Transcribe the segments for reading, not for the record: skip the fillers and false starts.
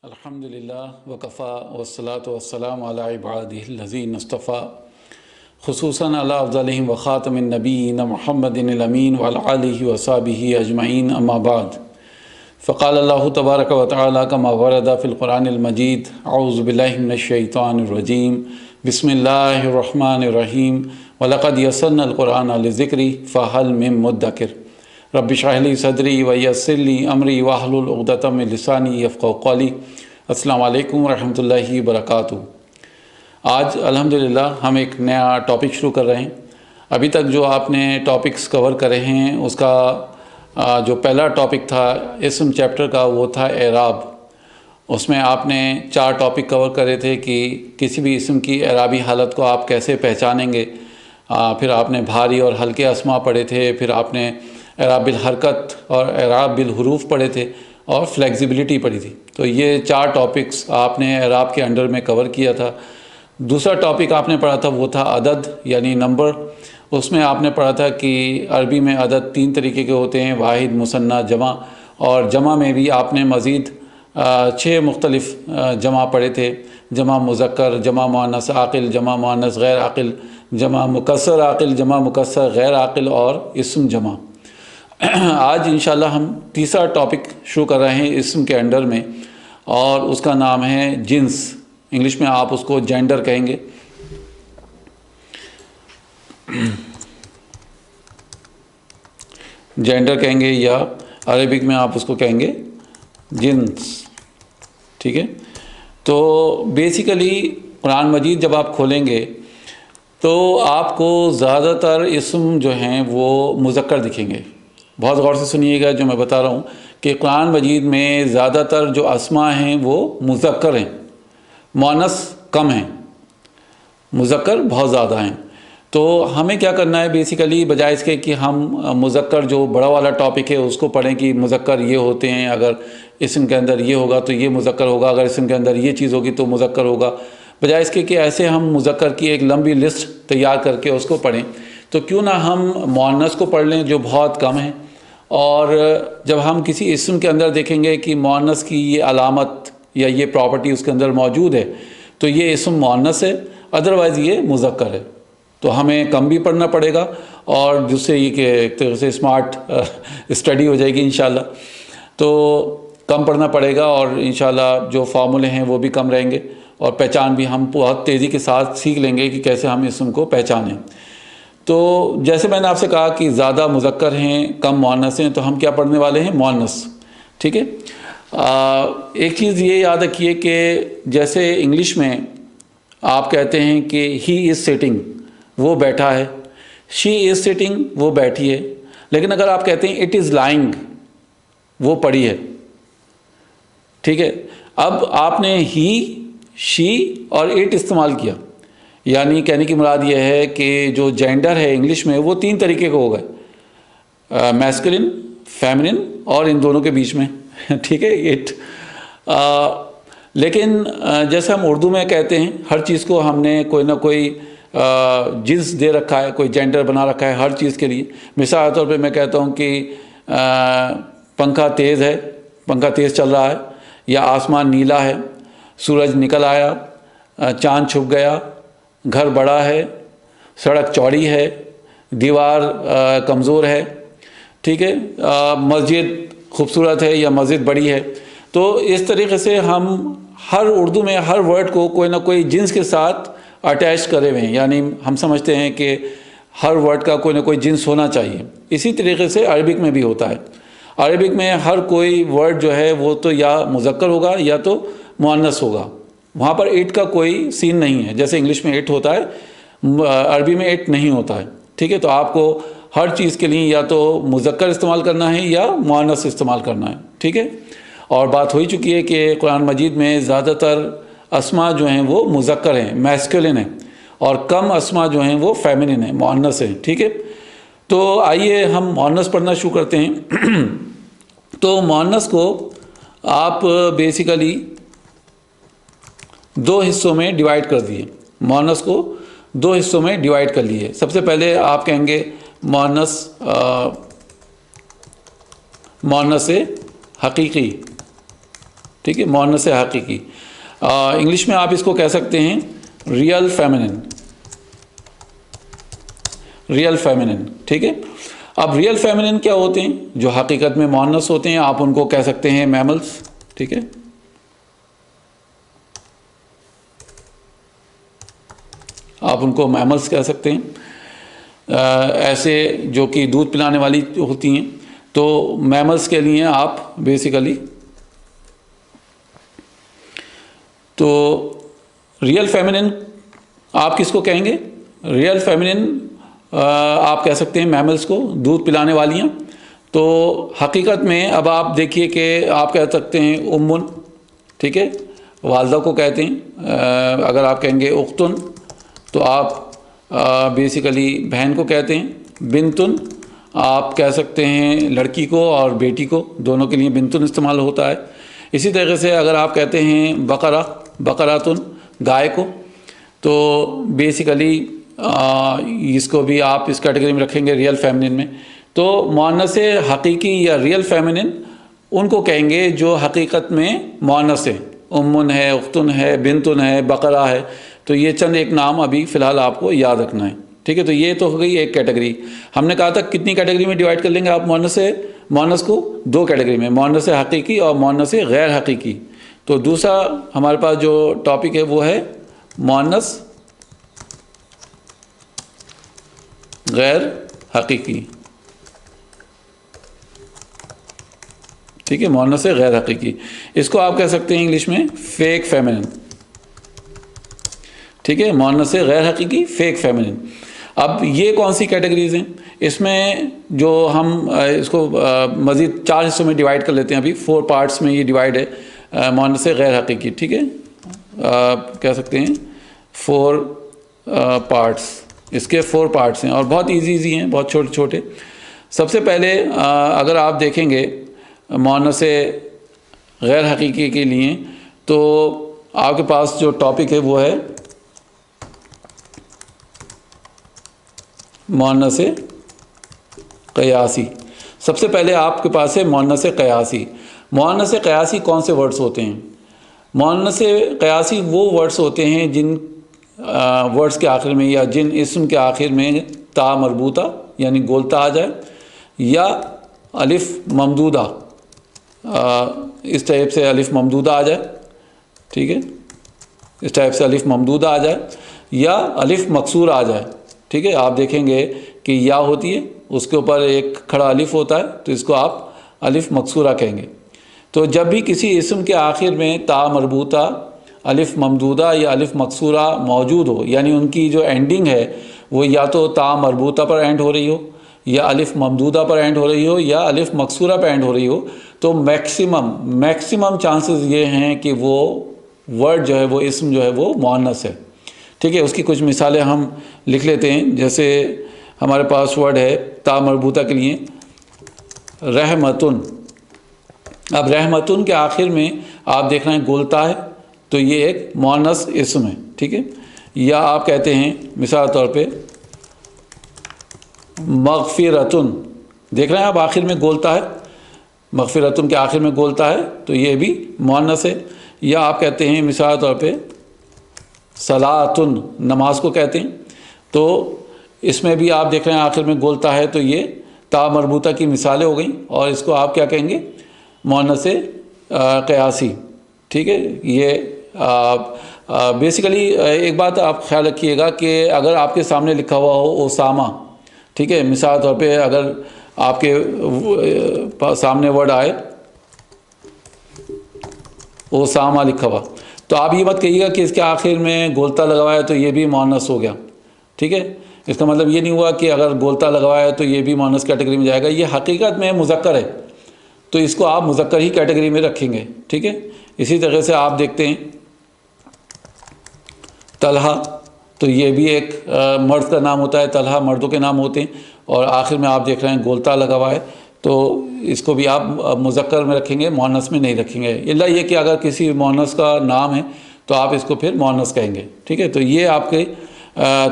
الحمدللہ وکفا والصلاۃ والسلام علی عبادہ الذین اصطفیٰ خصوصاً علی افضلہم وخاتم النبیین محمد الامین وعلی آلہ وصحبہ اجمعین اما بعد فقال اللہ تبارک و تعالی کما ورد فی القرآن المجید اعوذ باللہ من الشیطان الرجیم بسم اللہ الرحمن الرحیم وَلَقَدْ يَسَّرْنَا الْقُرْآنَ لِلذِّكْرِ فَهَلْ مِن مُدَّكِرٍ رب اشرح لي صدری ویسر لی امری واحلل عقدۃ من لسانی یفقهوا قولی۔ السلام علیکم ورحمۃ اللہ وبرکاتہ۔ آج الحمدللہ ہم ایک نیا ٹاپک شروع کر رہے ہیں۔ ابھی تک جو آپ نے ٹاپکس کور کرے ہیں اس کا جو پہلا ٹاپک تھا اسم چیپٹر کا وہ تھا اعراب۔ اس میں آپ نے 4 ٹاپک کور کرے تھے کہ کسی بھی اسم کی اعرابی حالت کو آپ کیسے پہچانیں گے۔ پھر آپ نے بھاری اور ہلکے اسما پڑھے تھے، پھر آپ نے اعراب بالحرکت اور اعراب بالحروف پڑھے تھے اور فلیکسیبلٹی پڑھی تھی۔ تو یہ 4 ٹاپکس آپ نے اعراب کے انڈر میں کور کیا تھا۔ دوسرا ٹاپک آپ نے پڑھا تھا وہ تھا عدد یعنی نمبر۔ اس میں آپ نے پڑھا تھا کہ عربی میں عدد 3 طریقے کے ہوتے ہیں، واحد، مثنیٰ، جمع، اور جمع میں بھی آپ نے مزید 6 مختلف جمع پڑھے تھے۔ جمع مذکر، جمع مؤنث عاقل، جمع مؤنث غیر عاقل، جمع مکسر عاقل، جمع مکسر غیر عاقل اور اسم جمع۔ آج انشاءاللہ ہم تیسرا ٹاپک شروع کر رہے ہیں اسم کے انڈر میں، اور اس کا نام ہے جنس۔ انگلش میں آپ اس کو جینڈر کہیں گے۔ جینڈر کہیں گے یا عربک میں آپ اس کو کہیں گے جنس، ٹھیک ہے۔ تو بیسیکلی قرآن مجید جب آپ کھولیں گے تو آپ کو زیادہ تر اسم جو ہیں وہ مذکر دکھیں گے۔ بہت غور سے سنیے گا جو میں بتا رہا ہوں کہ قرآن مجید میں زیادہ تر جو اسماء ہیں وہ مذکر ہیں، مؤنث کم ہیں، مذکر بہت زیادہ ہیں۔ تو ہمیں کیا کرنا ہے بیسیکلی، بجائے اس کے کہ ہم مذکر جو بڑا والا ٹاپک ہے اس کو پڑھیں کہ مذکر یہ ہوتے ہیں، اگر اسم کے اندر یہ ہوگا تو یہ مذکر ہوگا، اگر اسم کے اندر یہ چیز ہوگی تو مذکر ہوگا، بجائے اس کے کہ ایسے ہم مذکر کی ایک لمبی لسٹ تیار کر کے اس کو پڑھیں، تو کیوں نہ ہم مؤنث کو پڑھ لیں جو بہت کم ہیں۔ اور جب ہم کسی اسم کے اندر دیکھیں گے کہ مؤنث کی یہ علامت یا یہ پراپرٹی اس کے اندر موجود ہے تو یہ اسم مؤنث ہے، ادروائز یہ مذکر ہے، تو ہمیں کم بھی پڑھنا پڑے گا، اور جس سے یہ کہ ایک طرح سے اسمارٹ اسٹڈی ہو جائے گی انشاءاللہ۔ تو کم پڑھنا پڑے گا اور انشاءاللہ جو فارمولے ہیں وہ بھی کم رہیں گے، اور پہچان بھی ہم بہت تیزی کے ساتھ سیکھ لیں گے کہ کیسے ہم اسم کو پہچانیں۔ تو جیسے میں نے آپ سے کہا کہ زیادہ مذکر ہیں کم مؤنث ہیں، تو ہم کیا پڑھنے والے ہیں؟ مؤنث، ٹھیک ہے۔ ایک چیز یہ یاد رکھیے کہ جیسے انگلش میں آپ کہتے ہیں کہ ہی از سٹنگ، وہ بیٹھا ہے، شی از سٹنگ، وہ بیٹھی ہے، لیکن اگر آپ کہتے ہیں اٹ از لائنگ، وہ پڑی ہے، ٹھیک ہے۔ اب آپ نے ہی، شی اور اٹ استعمال کیا، یعنی کہنے کی مراد یہ ہے کہ جو جینڈر ہے انگلش میں وہ 3 طریقے کے ہو گئے، میسکلن، فیمنن اور ان دونوں کے بیچ میں، ٹھیک ہے، اٹ۔ لیکن جیسے ہم اردو میں کہتے ہیں ہر چیز کو ہم نے کوئی نہ کوئی جنس دے رکھا ہے، کوئی جینڈر بنا رکھا ہے ہر چیز کے لیے۔ مثال کے طور پہ میں کہتا ہوں کہ پنکھا تیز ہے، پنکھا تیز چل رہا ہے، یا آسمان نیلا ہے، سورج نکل آیا، چاند چھپ گیا، گھر بڑا ہے، سڑک چوڑی ہے، دیوار کمزور ہے، ٹھیک ہے، مسجد خوبصورت ہے یا مسجد بڑی ہے۔ تو اس طریقے سے ہم ہر اردو میں ہر ورڈ کو کوئی نہ کوئی جنس کے ساتھ اٹیچ کرے ہوئے ہیں، یعنی ہم سمجھتے ہیں کہ ہر ورڈ کا کوئی نہ کوئی جنس ہونا چاہیے۔ اسی طریقے سے عربک میں بھی ہوتا ہے۔ عربک میں ہر کوئی ورڈ جو ہے وہ تو یا مذکر ہوگا یا تو مؤنث ہوگا، وہاں پر اٹ کا کوئی سین نہیں ہے۔ جیسے انگلش میں اٹ ہوتا ہے، عربی میں اٹ نہیں ہوتا ہے، ٹھیک ہے۔ تو آپ کو ہر چیز کے لیے یا تو مذکر استعمال کرنا ہے یا مؤنث استعمال کرنا ہے، ٹھیک ہے۔ اور بات ہو ہی چکی ہے کہ قرآن مجید میں زیادہ تر اسماء جو ہیں وہ مذکر ہیں، میسکلن ہیں، اور کم اسماء جو ہیں وہ فیمنن ہیں، مؤنث ہیں، ٹھیک ہے۔ تو آئیے ہم مؤنث پڑھنا شروع کرتے ہیں۔ تو مؤنث کو آپ بیسیکلی 2 حصوں میں ڈیوائیڈ کر دیے، مؤنث کو 2 حصوں میں ڈیوائیڈ کر لیے۔ سب سے پہلے آپ کہیں گے مؤنث حقیقی، ٹھیک ہے، مؤنث حقیقی. انگلش میں آپ اس کو کہہ سکتے ہیں ریئل فیمنن، ریئل فیمنن. ٹھیک ہے. اب ریئل فیمنن کیا ہوتے ہیں؟ جو حقیقت میں مؤنث ہوتے ہیں، آپ ان کو کہہ سکتے ہیں میملس. ٹھیک ہے، آپ ان کو میملس کہہ سکتے ہیں. ایسے جو کہ دودھ پلانے والی ہوتی ہیں، تو میملس کے لیے آپ بیسیکلی تو ریئل فیمنن آپ کس کو کہیں گے؟ ریئل فیمنن آپ کہہ سکتے ہیں میملس کو، دودھ پلانے والیاں. تو حقیقت میں اب آپ دیکھیے کہ آپ کہہ سکتے ہیں امن. ٹھیک ہے، والدہ کو کہتے ہیں. اگر آپ کہیں گے اختن تو آپ بیسیکلی بہن کو کہتے ہیں. بنتن آپ کہہ سکتے ہیں لڑکی کو اور بیٹی کو، دونوں کے لیے بنتن استعمال ہوتا ہے. اسی طریقے سے اگر آپ کہتے ہیں بقرہ، بقراتن گائے کو، تو بیسیکلی اس کو بھی آپ اس کیٹیگری میں رکھیں گے ریئل فیمنن میں. تو مؤنث حقیقی یا ریئل فیمنن ان کو کہیں گے جو حقیقت میں مؤنث ہیں. امن ہے، اختن ہے، بنتن ہے، بقرہ ہے. تو یہ چند ایک نام ابھی فی الحال آپ کو یاد رکھنا ہے. ٹھیک ہے، تو یہ تو ہو گئی ایک کیٹیگری. ہم نے کہا تھا کتنی کیٹیگری میں ڈیوائڈ کر لیں گے آپ مؤنث کو؟ دو کیٹیگری میں، مؤنث حقیقی اور مؤنث غیر حقیقی. تو دوسرا ہمارے پاس جو ٹاپک ہے وہ ہے مؤنث غیر حقیقی. ٹھیک ہے، مؤنث غیر حقیقی. اس کو آپ کہہ سکتے ہیں انگلش میں فیک فیمنن. ٹھیک ہے، مؤنث غیر حقیقی، فیک فیمنن. اب یہ کون سی کیٹیگریز ہیں؟ اس میں جو ہم اس کو مزید 4 حصوں میں ڈیوائڈ کر لیتے ہیں. ابھی 4 پارٹس میں یہ ڈیوائڈ ہے مؤنث غیر حقیقی. ٹھیک ہے، کہہ سکتے ہیں 4 پارٹس. اس کے 4 پارٹس ہیں اور بہت ایزی ہیں، بہت چھوٹے چھوٹے. سب سے پہلے اگر آپ دیکھیں گے مؤنث غیر حقیقی کے لیے، تو آپ کے پاس جو ٹاپک ہے وہ ہے مؤنث قیاسی. سب سے پہلے آپ کے پاس ہے مؤنث قیاسی. مؤنث قیاسی کون سے ورڈز ہوتے ہیں؟ مؤنث قیاسی وہ ورڈز ہوتے ہیں جن ورڈز کے آخر میں یا جن اسم کے آخر میں تا مربوطہ یعنی گولتا آ جائے، یا الف ممدودہ، اس ٹائپ سے الف ممدودہ آ جائے. ٹھیک ہے، اس ٹائپ سے الف ممدودہ آ جائے، یا الف مکسور آ جائے. ٹھیک ہے، آپ دیکھیں گے کہ یا ہوتی ہے، اس کے اوپر ایک کھڑا الف ہوتا ہے، تو اس کو آپ الف مکسورہ کہیں گے. تو جب بھی کسی اسم کے آخر میں تا مربوطہ، الف ممدودہ یا الف مکسورہ موجود ہو، یعنی ان کی جو اینڈنگ ہے وہ یا تو تا مربوطہ پر اینڈ ہو رہی ہو، یا الف ممدودہ پر اینڈ ہو رہی ہو، یا الف مکسورہ پر اینڈ ہو رہی ہو، تو میکسیمم چانسز یہ ہیں کہ وہ ورڈ جو ہے، وہ اسم جو ہے وہ مؤنث ہے. ٹھیک ہے، اس کی کچھ مثالیں ہم لکھ لیتے ہیں. جیسے ہمارے پاس ورڈ ہے تا مربوطہ کے لیے رحمتن. اب رحمتن کے آخر میں آپ دیکھ رہے ہیں گولتا ہے، تو یہ ایک مؤنث اسم ہے. ٹھیک ہے، یا آپ کہتے ہیں مثال طور پہ مغفرتن. دیکھ رہے ہیں آپ آخر میں گولتا ہے، مغفرتن کے آخر میں گولتا ہے، تو یہ بھی مؤنث ہے. یا آپ کہتے ہیں مثال طور پہ صلاتن، نماز کو کہتے ہیں، تو اس میں بھی آپ دیکھ رہے ہیں آخر میں گولتا ہے، تو یہ تا مربوطہ کی مثالیں ہو گئیں، اور اس کو آپ کیا کہیں گے؟ مؤنث قیاسی. ٹھیک ہے، یہ بیسیکلی ایک بات آپ خیال رکھیے گا کہ اگر آپ کے سامنے لکھا ہوا ہو اسامہ، ٹھیک ہے، مثال طور پہ اگر آپ کے سامنے ورڈ آئے اسامہ لکھا ہوا، تو آپ یہ مت کہیے گا کہ اس کے آخر میں گولتا لگوایا تو یہ بھی مؤنث ہو گیا. ٹھیک ہے، اس کا مطلب یہ نہیں ہوا کہ اگر گولتا لگوایا تو یہ بھی مؤنث کیٹیگری میں جائے گا. یہ حقیقت میں مذکر ہے، تو اس کو آپ مذکر ہی کیٹیگری میں رکھیں گے. ٹھیک ہے، اسی طرح سے آپ دیکھتے ہیں طلحہ، تو یہ بھی ایک مرد کا نام ہوتا ہے. طلحہ مردوں کے نام ہوتے ہیں، اور آخر میں آپ دیکھ رہے ہیں گولتا لگا ہوا ہے، تو اس کو بھی آپ مذکر میں رکھیں گے، مؤنث میں نہیں رکھیں گے. الا یہ کہ اگر کسی مؤنث کا نام ہے تو آپ اس کو پھر مؤنث کہیں گے. ٹھیک ہے، تو یہ آپ کے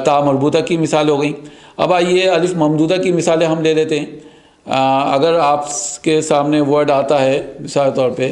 تا مربوطہ کی مثال ہو گئی. اب آئیے الف ممدودہ کی مثالیں ہم لے لیتے ہیں. اگر آپ کے سامنے ورڈ آتا ہے مثال طور پہ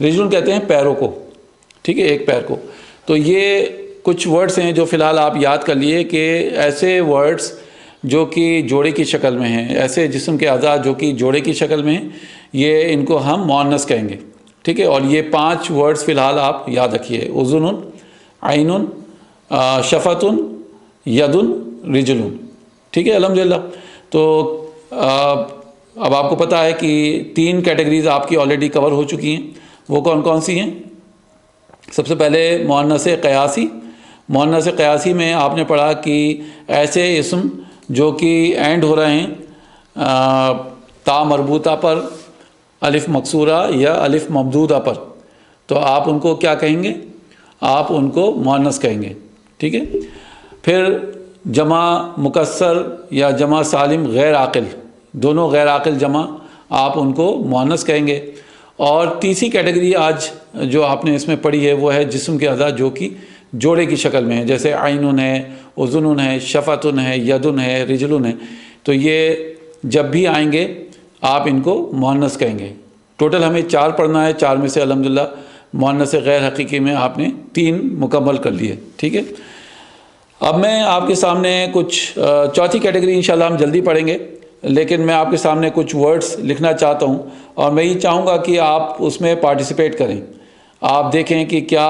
رجلن کہتے ہیں پیروں کو، ٹھیک ہے، ایک پیر کو. تو یہ کچھ ورڈز ہیں جو فی الحال آپ یاد کر لیے کہ ایسے ورڈز جو کہ جوڑے کی شکل میں ہیں، ایسے جسم کے اعضاء جو کہ جوڑے کی شکل میں ہیں، یہ ان کو ہم مؤنث کہیں گے، ٹھیک ہے. اور یہ 5 ورڈز فی الحال آپ یاد رکھیے: اذن، عین، شفۃ، ید، رجل، ٹھیک ہے. الحمدللہ. تو اب آپ کو پتہ ہے کہ 3 کیٹیگریز آپ کی آلریڈی کور ہو چکی ہیں. وہ کون کون سی ہیں؟ سب سے پہلے مؤنث قیاسی. مؤنث قیاسی میں آپ نے پڑھا کہ ایسے اسم جو کہ اینڈ ہو رہے ہیں تا مربوطہ پر، الف مکسورہ یا الف ممدودہ پر، تو آپ ان کو کیا کہیں گے؟ آپ ان کو مؤنث کہیں گے، ٹھیک ہے. پھر جمع مکسر یا جمع سالم غیر عاقل، دونوں غیر عاقل جمع، آپ ان کو مؤنث کہیں گے. اور تیسری کیٹیگری آج جو آپ نے اس میں پڑھی ہے وہ ہے جسم کے اعضاء جو کہ جوڑے کی شکل میں ہیں، جیسے عین ہے، اذن ہے، شفۃ ہے، ید ہے، رجل ہے. تو یہ جب بھی آئیں گے آپ ان کو مؤنث کہیں گے. ٹوٹل ہمیں 4 پڑھنا ہے، 4 میں سے الحمدللہ مؤنث غیر حقیقی میں آپ نے 3 مکمل کر لیے، ٹھیک ہے. اب میں آپ کے سامنے کچھ چوتھی کیٹیگری انشاءاللہ ہم جلدی پڑھیں گے، لیکن میں آپ کے سامنے کچھ ورڈز لکھنا چاہتا ہوں اور میں یہ چاہوں گا کہ آپ اس میں پارٹیسپیٹ کریں. آپ دیکھیں کہ کیا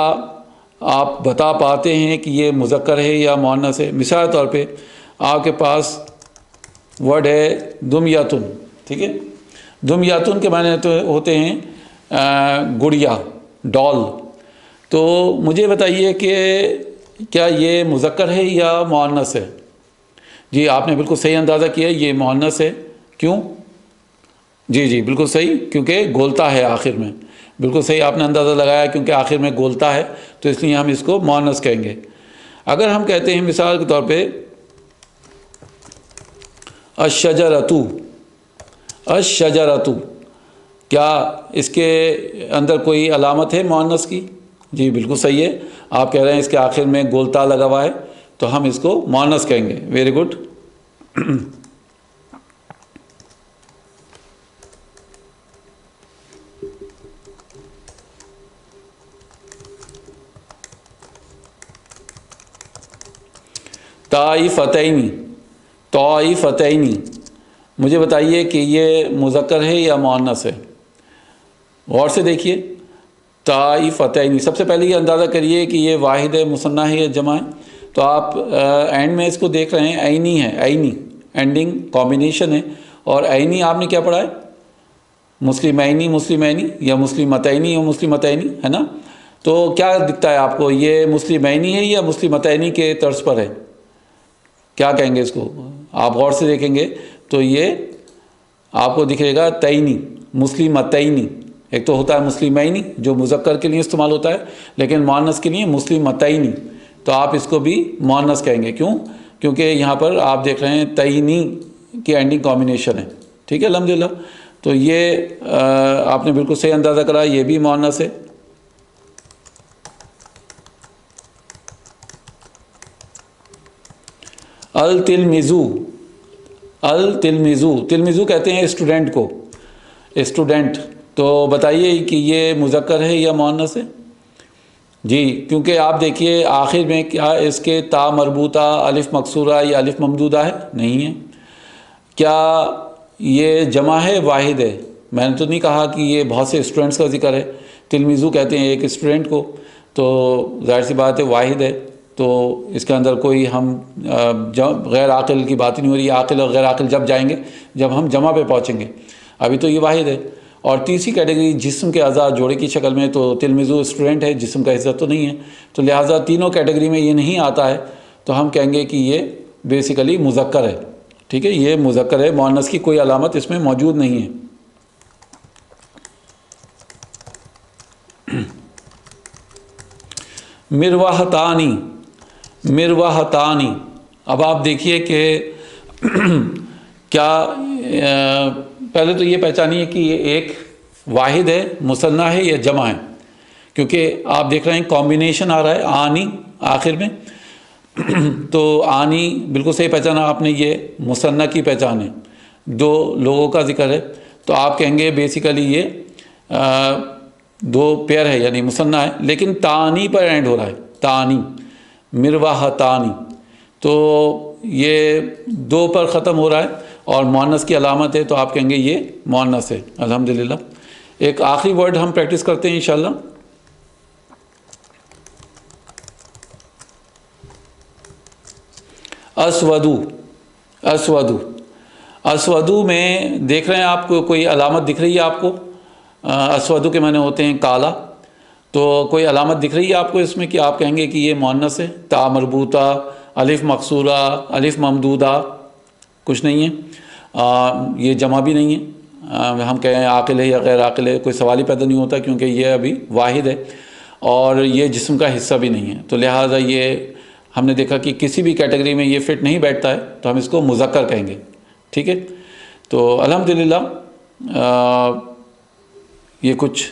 آپ بتا پاتے ہیں کہ یہ مذکر ہے یا مؤنث ہے. مثال طور پہ آپ کے پاس ورڈ ہے دمیاتن، ٹھیک ہے. دمیاتن کے معنی تو ہوتے ہیں گڑیا، ڈال. تو مجھے بتائیے کہ کیا یہ مذکر ہے یا مؤنث ہے؟ جی آپ نے بالکل صحیح اندازہ کیا، یہ مؤنث ہے. کیوں؟ جی بالکل صحیح، کیونکہ گولتا ہے آخر میں. بالکل صحیح آپ نے اندازہ لگایا، کیونکہ آخر میں گولتا ہے تو اس لیے ہم اس کو مؤنث کہیں گے. اگر ہم کہتے ہیں مثال کے طور پہ الشجرۃ، الشجرۃ، کیا اس کے اندر کوئی علامت ہے مؤنث کی؟ جی بالکل صحیح ہے، آپ کہہ رہے ہیں اس کے آخر میں گولتا لگا ہوا ہے تو ہم اس کو مؤنث کہیں گے. Very good. طائفتین، طائفتین، مجھے بتائیے کہ یہ مذکر ہے یا مؤنث ہے؟ غور سے دیکھیے. طائفتین، سب سے پہلے یہ اندازہ کریے کہ یہ واحد ہے، مثنیٰ ہے یا جمع ہے. تو آپ اینڈ میں اس کو دیکھ رہے ہیں، عینی ہے، عینی اینڈنگ کمبینیشن ہے. اور عینی آپ نے کیا پڑھا ہے؟ مسلمینی، مسلمینی یا مسلمتینی یا مسلمتینی، ہے نا. تو کیا دکھتا ہے آپ کو، یہ مسلمینی ہے یا مسلمتینی کے طرز پر ہے؟ کیا کہیں گے اس کو؟ آپ غور سے دیکھیں گے تو یہ آپ کو دکھے گا تینی، مسلمتینی. ایک تو ہوتا ہے مسلمینی جو مذکر کے لیے استعمال ہوتا ہے، لیکن مؤنث کے لیے مسلمتینی. تو آپ اس کو بھی مؤنث کہیں گے. کیوں؟ کیونکہ یہاں پر آپ دیکھ رہے ہیں تینی کی اینڈنگ کمبینیشن ہے، ٹھیک ہے الحمدللہ. تو یہ آپ نے بالکل صحیح اندازہ کرا، یہ بھی مؤنث ہے. التلمذو، التلمذو، تلمذو کہتے ہیں اسٹوڈنٹ کو، اسٹوڈنٹ. تو بتائیے کہ یہ مذکر ہے یا مؤنث ہے؟ جی کیونکہ آپ دیکھیے آخر میں کیا اس کے تا مربوطہ، الف مکسورہ یا الف ممدودہ ہے؟ نہیں ہے. کیا یہ جمع ہے، واحد ہے؟ میں نے تو نہیں کہا کہ یہ بہت سے اسٹوڈنٹس کا ذکر ہے. تلمذو کہتے ہیں ایک اسٹوڈنٹ کو، تو ظاہر سی بات ہے واحد ہے. تو اس کے اندر کوئی ہم غیر عاقل کی بات نہیں ہو رہی. عاقل اور غیر عاقل جب جائیں گے جب ہم جمع پہ پہنچیں گے. ابھی تو یہ واحد ہے. اور تیسری کیٹیگری جسم کے اعضاء جوڑے کی شکل میں، تو تلمذو اسٹوڈنٹ ہے، جسم کا حصہ تو نہیں ہے. تو لہٰذا تینوں کیٹیگری میں یہ نہیں آتا ہے، تو ہم کہیں گے کہ یہ بیسیکلی مذکر ہے. ٹھیک ہے، یہ مذکر ہے، مؤنث کی کوئی علامت اس میں موجود نہیں ہے. مرواحتانی، مرواحتانی. اب آپ دیکھیے کہ کیا پہلے تو یہ پہچانیے کہ یہ ایک واحد ہے، مثنیٰ ہے یا جمع ہے. کیونکہ آپ دیکھ رہے ہیں کمبینیشن آ رہا ہے آنی آخر میں. تو آنی بالکل صحیح پہچانا آپ نے، یہ مثنیٰ کی پہچان ہے، 2 لوگوں کا ذکر ہے. تو آپ کہیں گے بیسیکلی یہ دو پیئر ہے یعنی مثنیٰ ہے، لیکن تانی پر اینڈ ہو رہا ہے، تانی، مرواحتانی، تو یہ دو پر ختم ہو رہا ہے اور مؤنث کی علامت ہے، تو آپ کہیں گے یہ مؤنث ہے الحمدللہ۔ ایک آخری ورڈ ہم پریکٹس کرتے ہیں انشاءاللہ۔ اسودو، اسودو، اسودو میں دیکھ رہے ہیں آپ کو کوئی علامت دکھ رہی ہے آپ کو؟ اسودو کے معنی ہوتے ہیں کالا، تو کوئی علامت دکھ رہی ہے آپ کو اس میں کہ آپ کہیں گے کہ یہ مؤنث ہے؟ تا مربوطہ، الف مقصورہ، الف ممدودہ، کچھ نہیں ہے، یہ جمع بھی نہیں ہے، ہم کہیں عاقل ہے یا غیر عاقل ہے کوئی سوال ہی پیدا نہیں ہوتا، کیونکہ یہ ابھی واحد ہے اور یہ جسم کا حصہ بھی نہیں ہے، تو لہٰذا یہ ہم نے دیکھا کہ کسی بھی کیٹیگری میں یہ فٹ نہیں بیٹھتا ہے، تو ہم اس کو مذکر کہیں گے، ٹھیک ہے۔ تو الحمدللہ یہ کچھ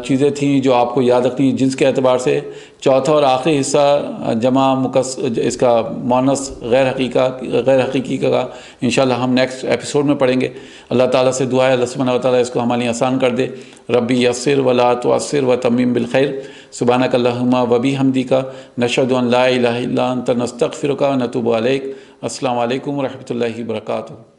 چیزیں تھیں جو آپ کو یاد رکھنی، جنس کے اعتبار سے چوتھا اور آخری حصہ جمع اس کا مؤنث غیر حقیقی کا انشاءاللہ ہم نیکسٹ ایپیسوڈ میں پڑھیں گے۔ اللہ تعالیٰ سے دعا ہے اللہ سبحانہ و تعالیٰ اس کو ہمارے لیے آسان کر دے۔ ربی یسر ولا تعسر وتمم بالخیر۔ سبحانک اللہم و بحمدک، نشہد ان لا الہ الا انت، نستغفرک و نتوب الیک۔ السلام علیکم ورحمۃ اللہ وبرکاتہ۔